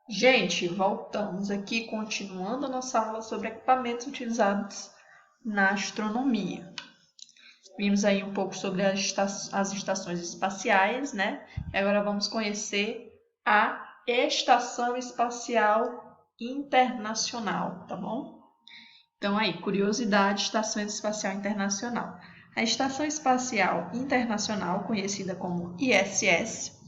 Gente, voltamos aqui continuando a nossa aula sobre equipamentos utilizados na astronomia. Vimos aí um pouco sobre as estações espaciais, né? E agora vamos conhecer a Estação Espacial Internacional, tá bom? Então aí, curiosidade, Estação Espacial Internacional. A Estação Espacial Internacional, conhecida como ISS,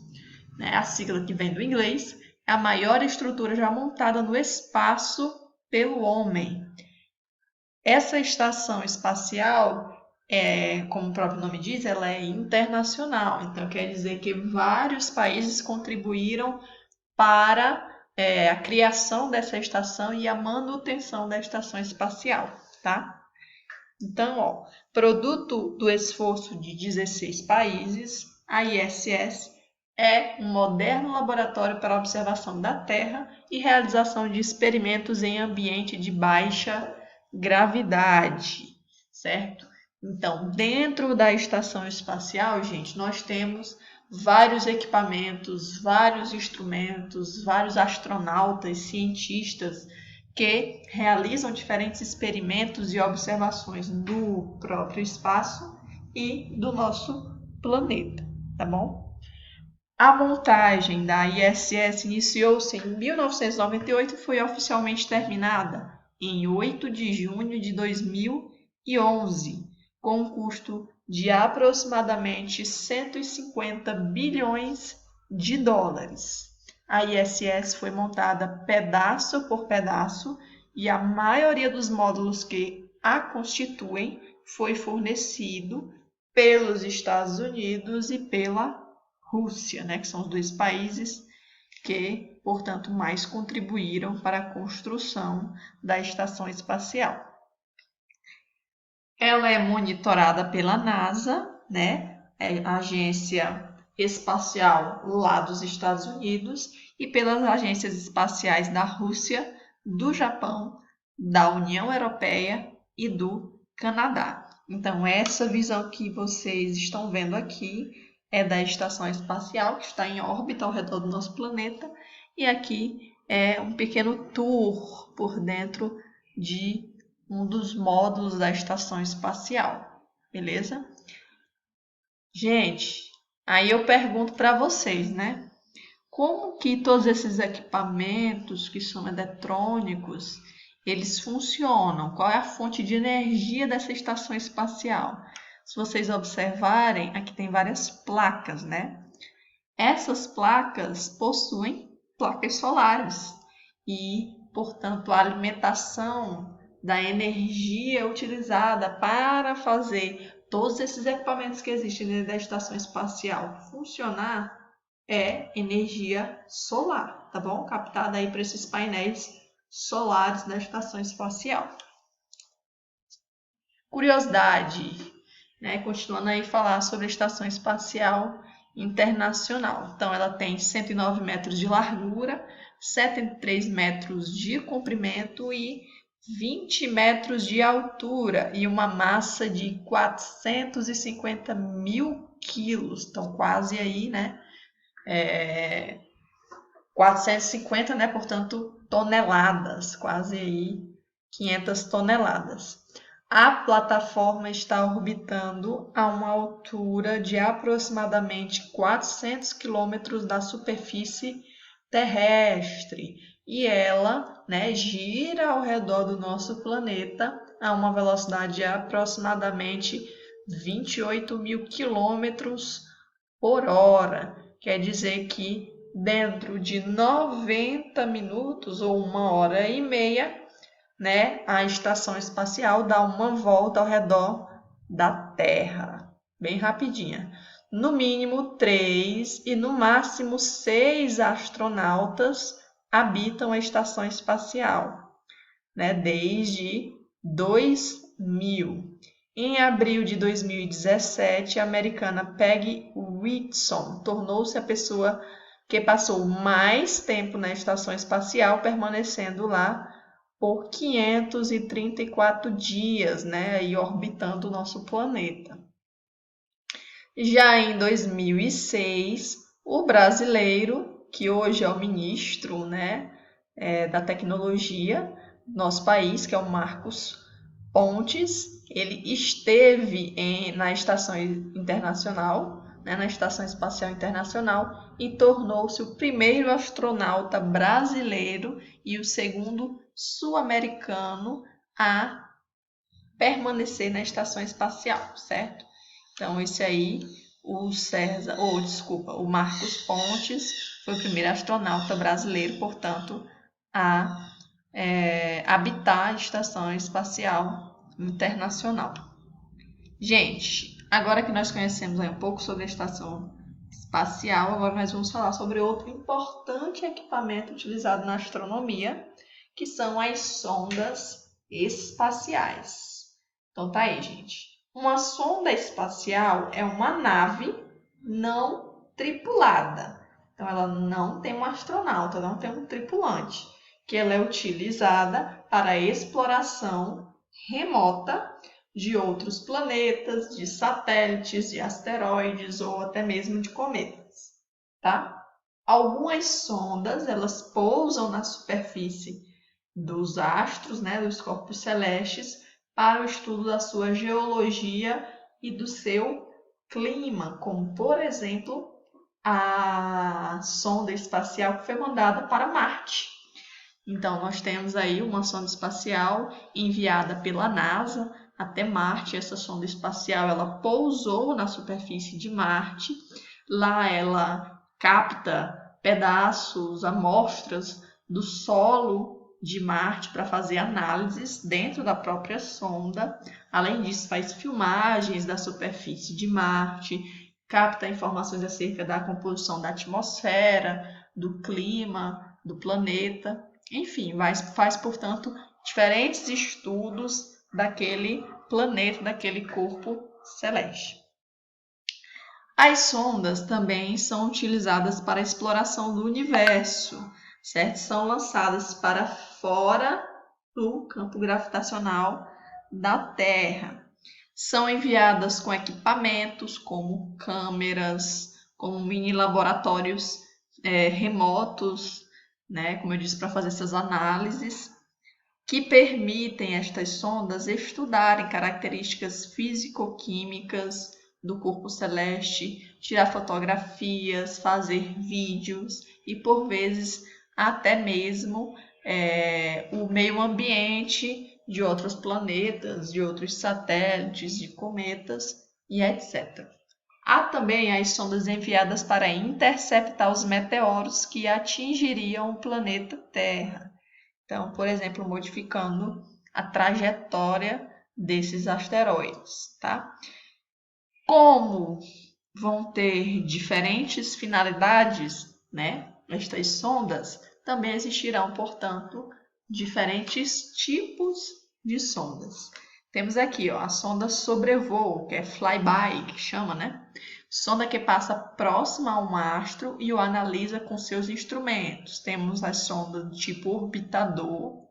né, a sigla que vem do inglês, é a maior estrutura já montada no espaço pelo homem. Essa estação espacial, como o próprio nome diz, ela é internacional. Então, quer dizer que vários países contribuíram para a criação dessa estação e a manutenção da estação espacial, tá? Então, produto do esforço de 16 países, a ISS é um moderno laboratório para observação da Terra e realização de experimentos em ambiente de baixa gravidade, certo? Então, dentro da estação espacial, gente, nós temos vários equipamentos, vários instrumentos, vários astronautas, cientistas que realizam diferentes experimentos e observações do próprio espaço e do nosso planeta, tá bom? A montagem da ISS iniciou-se em 1998 e foi oficialmente terminada em 8 de junho de 2011, com um custo de aproximadamente 150 bilhões de dólares. A ISS foi montada pedaço por pedaço e a maioria dos módulos que a constituem foi fornecido pelos Estados Unidos e pela Rússia, né, que são os dois países que, portanto, mais contribuíram para a construção da estação espacial. Ela é monitorada pela NASA, né, a agência espacial lá dos Estados Unidos, e pelas agências espaciais da Rússia, do Japão, da União Europeia e do Canadá. Então, essa visão que vocês estão vendo aqui é da estação espacial, que está em órbita ao redor do nosso planeta, e aqui é um pequeno tour por dentro de um dos módulos da estação espacial, beleza? Gente, aí eu pergunto para vocês, né? Como que todos esses equipamentos que são eletrônicos, eles funcionam? Qual é a fonte de energia dessa estação espacial? Se vocês observarem, aqui tem várias placas, né? Essas placas possuem placas solares e, portanto, a alimentação da energia utilizada para fazer todos esses equipamentos que existem dentro da estação espacial funcionar é energia solar, tá bom? Captada aí por esses painéis solares da estação espacial. Curiosidade, né? Continuando aí falar sobre a estação espacial internacional. Então, ela tem 109 metros de largura, 73 metros de comprimento e 20 metros de altura e uma massa de 450 mil quilos. Então, quase aí, né? 450, né? Portanto, toneladas, quase aí 500 toneladas. A plataforma está orbitando a uma altura de aproximadamente 400 quilômetros da superfície terrestre e ela, né, gira ao redor do nosso planeta a uma velocidade de aproximadamente 28 mil quilômetros por hora. Quer dizer que dentro de 90 minutos ou 1 hora e meia, né, a estação espacial dá uma volta ao redor da Terra, bem rapidinha. No mínimo 3 e no máximo 6 astronautas habitam a estação espacial, né, desde 2000. Em abril de 2017, a americana Peggy Whitson tornou-se a pessoa que passou mais tempo na estação espacial, permanecendo lá por 534 dias, né, e orbitando o nosso planeta. Já em 2006, o brasileiro que hoje é o ministro, né, da tecnologia do nosso país, que é o Marcos Pontes. Ele esteve na Estação Internacional, né, na Estação Espacial Internacional, e tornou-se o primeiro astronauta brasileiro e o segundo sul-americano a permanecer na Estação Espacial, certo? Então, esse aí, o Marcos Pontes, foi o primeiro astronauta brasileiro, portanto, a habitar a Estação Espacial Internacional. Gente, agora que nós conhecemos um pouco sobre a Estação Espacial, agora nós vamos falar sobre outro importante equipamento utilizado na astronomia, que são as sondas espaciais. Então tá aí, gente. Uma sonda espacial é uma nave não tripulada. Então ela não tem um astronauta, não tem um tripulante, que ela é utilizada para a exploração remota de outros planetas, de satélites, de asteroides ou até mesmo de cometas, tá? Algumas sondas, elas pousam na superfície dos astros, né, dos corpos celestes, para o estudo da sua geologia e do seu clima, como, por exemplo, a sonda espacial que foi mandada para Marte. Então, nós temos aí uma sonda espacial enviada pela NASA até Marte. Essa sonda espacial, ela pousou na superfície de Marte. Lá ela capta pedaços, amostras do solo de Marte para fazer análises dentro da própria sonda. Além disso, faz filmagens da superfície de Marte, capta informações acerca da composição da atmosfera, do clima, do planeta. Enfim, faz, portanto, diferentes estudos daquele planeta, daquele corpo celeste. As sondas também são utilizadas para a exploração do universo, certo? São lançadas para fora do campo gravitacional da Terra. São enviadas com equipamentos como câmeras, como mini laboratórios remotos, né? Como eu disse, para fazer essas análises, que permitem estas sondas estudarem características físico-químicas do corpo celeste, tirar fotografias, fazer vídeos e, por vezes, até mesmo o meio ambiente de outros planetas, de outros satélites, de cometas e etc. Há também as sondas enviadas para interceptar os meteoros que atingiriam o planeta Terra. Então, por exemplo, modificando a trajetória desses asteroides, tá? Como vão ter diferentes finalidades, né, estas sondas, também existirão, portanto, diferentes tipos de sondas. Temos aqui, ó, a sonda sobrevoo, que é flyby, que chama, né? Sonda que passa próxima a um astro e o analisa com seus instrumentos. Temos a sonda do tipo orbitador,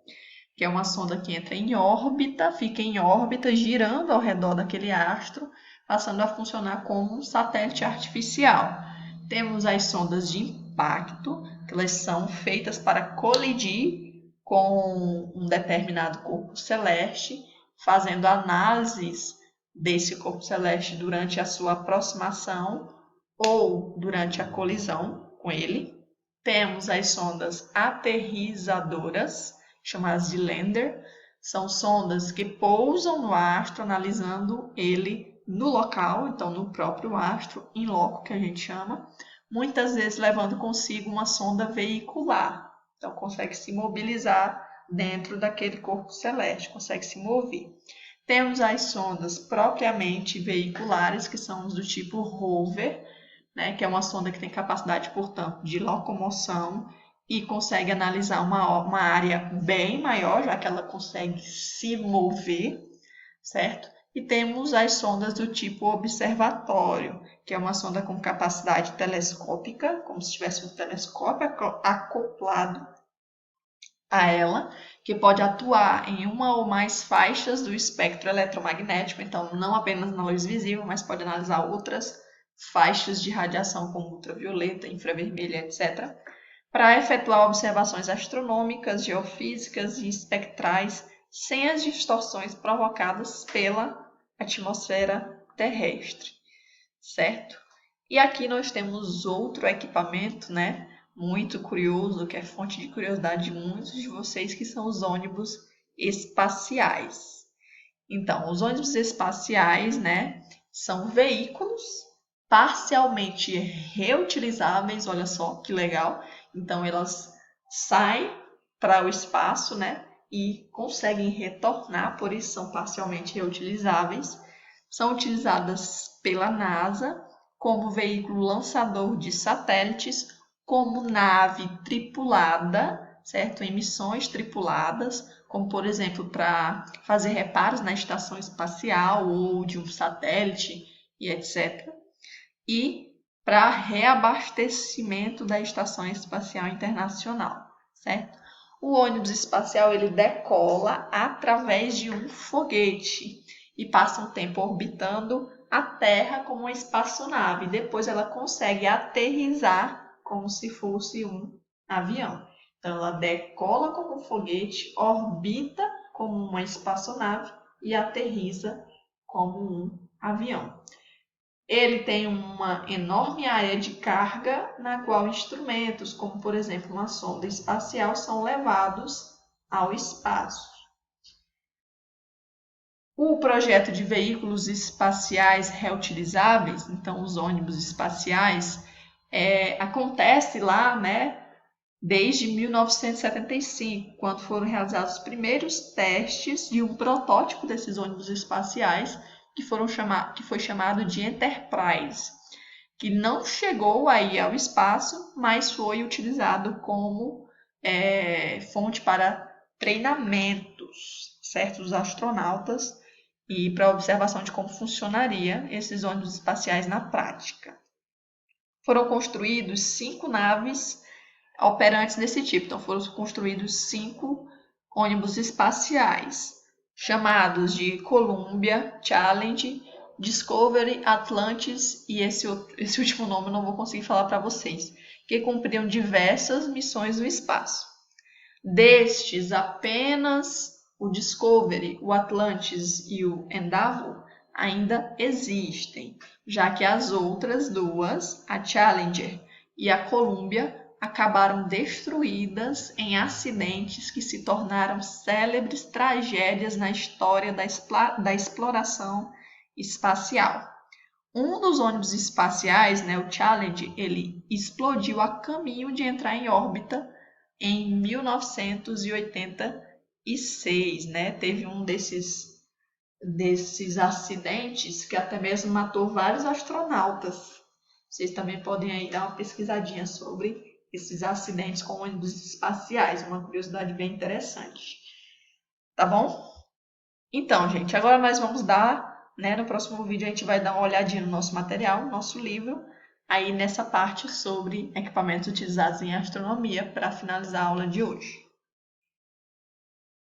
que é uma sonda que entra em órbita, fica em órbita, girando ao redor daquele astro, passando a funcionar como um satélite artificial. Temos as sondas de impacto, que elas são feitas para colidir com um determinado corpo celeste, fazendo análises desse corpo celeste durante a sua aproximação ou durante a colisão com ele. Temos as sondas aterrissadoras, chamadas de lander. São sondas que pousam no astro, analisando ele no local, então no próprio astro, in loco, que a gente chama, muitas vezes levando consigo uma sonda veicular. Então consegue se mobilizar dentro daquele corpo celeste, consegue se mover. Temos as sondas propriamente veiculares, que são do tipo rover, né, que é uma sonda que tem capacidade, portanto, de locomoção e consegue analisar uma área bem maior, já que ela consegue se mover, certo? E temos as sondas do tipo observatório, que é uma sonda com capacidade telescópica, como se tivesse um telescópio acoplado a ela, que pode atuar em uma ou mais faixas do espectro eletromagnético, então não apenas na luz visível, mas pode analisar outras faixas de radiação como ultravioleta, infravermelha, etc., para efetuar observações astronômicas, geofísicas e espectrais sem as distorções provocadas pela atmosfera terrestre, certo? E aqui nós temos outro equipamento, né, muito curioso, que é fonte de curiosidade de muitos de vocês, que são os ônibus espaciais. Então, os ônibus espaciais, né, são veículos parcialmente reutilizáveis, olha só que legal. Então, elas saem para o espaço, né, e conseguem retornar, por isso são parcialmente reutilizáveis. São utilizadas pela NASA como veículo lançador de satélites, como nave tripulada, certo? Em missões tripuladas, como por exemplo para fazer reparos na estação espacial ou de um satélite e etc. E para reabastecimento da Estação Espacial Internacional, certo? O ônibus espacial ele decola através de um foguete e passa um tempo orbitando a Terra como uma espaçonave. Depois ela consegue aterrissar como se fosse um avião. Então ela decola como um foguete, orbita como uma espaçonave e aterrissa como um avião. Ele tem uma enorme área de carga na qual instrumentos, como por exemplo uma sonda espacial, são levados ao espaço. O projeto de veículos espaciais reutilizáveis, então os ônibus espaciais, acontece lá, né, desde 1975, quando foram realizados os primeiros testes de um protótipo desses ônibus espaciais, que foi chamado de Enterprise, que não chegou aí ao espaço, mas foi utilizado como fonte para treinamentos, certos astronautas, e para observação de como funcionaria esses ônibus espaciais na prática. Foram construídos 5 naves operantes desse tipo. Então, foram construídos 5 ônibus espaciais, chamados de Columbia, Challenge, Discovery, Atlantis e esse último nome eu não vou conseguir falar para vocês, que cumpriam diversas missões no espaço. Destes, apenas o Discovery, o Atlantis e o Endeavour ainda existem, já que as outras duas, a Challenger e a Columbia, acabaram destruídas em acidentes que se tornaram célebres tragédias na história da exploração espacial. Um dos ônibus espaciais, né, o Challenger, ele explodiu a caminho de entrar em órbita em 1986, né? Teve um desses acidentes que até mesmo matou vários astronautas. Vocês também podem aí dar uma pesquisadinha sobre esses acidentes com ônibus espaciais, uma curiosidade bem interessante. Tá bom? Então, gente, agora nós vamos dar, né, no próximo vídeo a gente vai dar uma olhadinha no nosso material, no nosso livro, aí nessa parte sobre equipamentos utilizados em astronomia para finalizar a aula de hoje.